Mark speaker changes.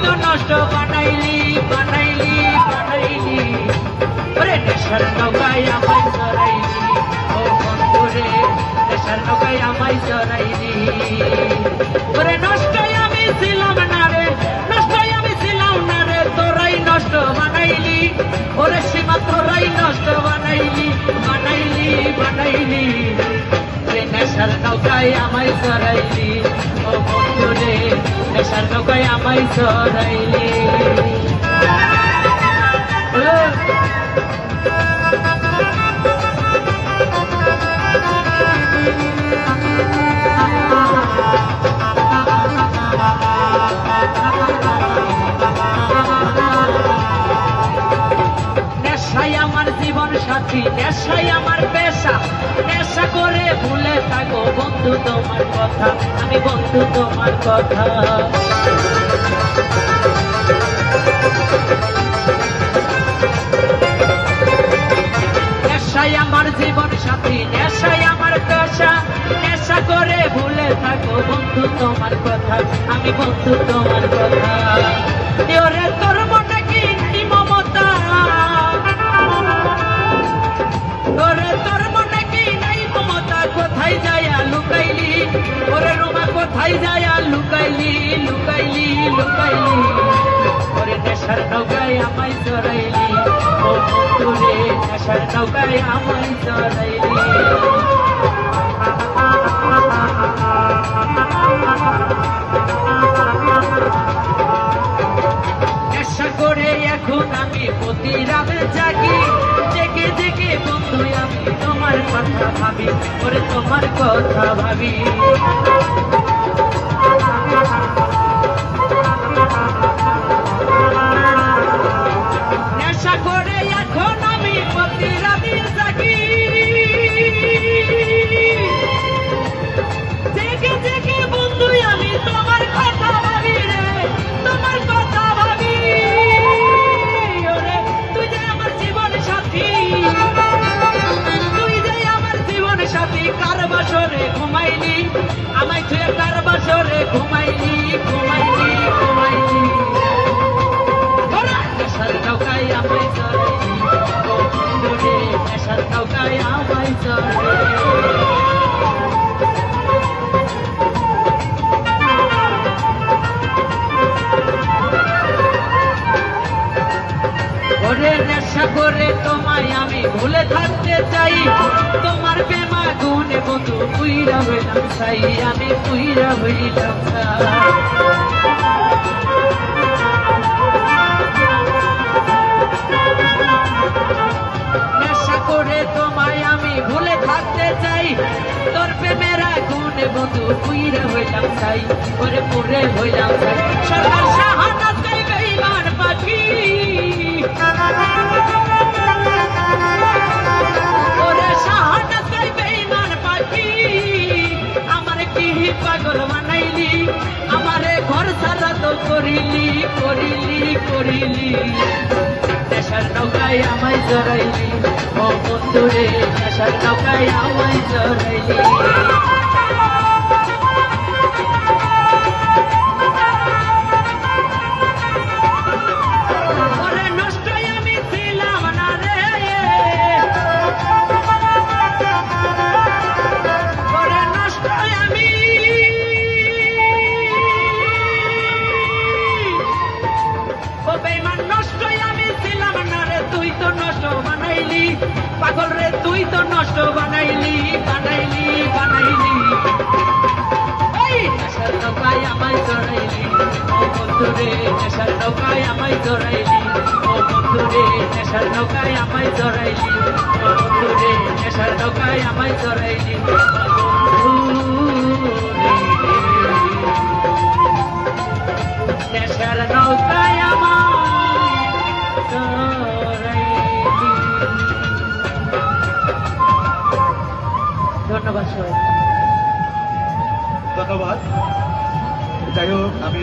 Speaker 1: তো নষ্ট বানাইলি বানাইলি বানাইলি ওরে নেশার নৌকায় আমায় চড়াইলি ও বন্ধু রে নেশার নৌকায় আমায় চড়াইলি ওরে নষ্টই আমি ছিলাম না রে নষ্টই আমি ছিলাম না রে তোরাই নষ্ট বানাইলি ওরে সীমা তোরাই নষ্ট বানাইলি বানাইলি বানাইলি নেশার নৌকায় আমায় চড়াইলি ও বন্ধু রে নেশার নৌকায় আমায় চড়াইলি নেশাই আমার জীবন সাথী নেশাই আমার পেশা নেশা করে ভুলে থাকো বন্ধু তোমার কথা আমি বন্ধু তোমার কথা নেশাই আমার জীবন সাথী নেশাই আমার পেশা নেশা করে ভুলে থাকো বন্ধু তোমার কথা আমি বন্ধু তোমার কথা ওরে তোর মনে কি মমতা ওরে তোর মনে কি নাই মমতা কোথায় যায়া লুকাইলি ওরে রোমা কোথায় যায়া লুকাইলি লুকাইলি লুকাইলি ওরে নেশার নৌকায় আমায় চড়াইলি ও বন্ধু রে নেশার নৌকায় আমায় চড়াইলি নেশা করে এখন আমি প্রতি রাতে জাগি জেগে জেগে বন্ধু আমি তোমার কথা ভাবি ওরে তোমার কথা ভাবি নেশা করে এখন আমি প্রতি রাতে জাগি জেগে জেগে বন্ধু আমি তোমার কথা ভাবি রে তোমার কথা ভাবি ওরে তুই যে আমার জীবন সাথী তুই যে আমার জীবন সাথী কার বাসরে ঘুমাইলি আমায় তুই কার বাসরে ঘুমাইলি ঘুমাইলি ঘুমাইলি নেশার নৌকায় আমায় চড়াইলি ও বন্ধু রে নেশার নৌকায় আমায় চড়াইলি ওরে নেশা করে তোমায় আমি ভুলে থাকতে চাই তোমার প্রেমা গুণে বন্ধু পুইরা হইলাম চাই আমি পুইরা হইলাম নেশা করে তোমায় আমি ভুলে থাকতে চাই তোর প্রেমেরা গুণে বন্ধু পুইরা হইলাম চাই ওরে পুরে হইলাম চাই সরকার শাহাদাত চাই বেঈমান পাখি ওরে শাহাদাত চাই বেঈমান পাখি আমারে কি পাগল বানাইলি আমারে ঘর ছাড়া তো করিলি করিলি করিলি নেশার নৌকায় আমায় চড়াইলি ও বন্ধু রে নেশার নৌকায় আমায় চড়াইলি পাগল রে তুই তো নষ্ট বানাইলি বানাইলি বানাইলি এই নেশার নৌকায় আমায় চড়াইলি ও বন্ধু রে নেশার নৌকায় আমায় চড়াইলি ও বন্ধু রে নেশার নৌকায় আমায় চড়াইলি ও বন্ধু রে নেশার নৌকায় আমায় চড়াইলি নেশার নৌকায় আমায় চড়াইলি ধন্যবাদ সবাই
Speaker 2: ধন্যবাদ যাই হোক আমি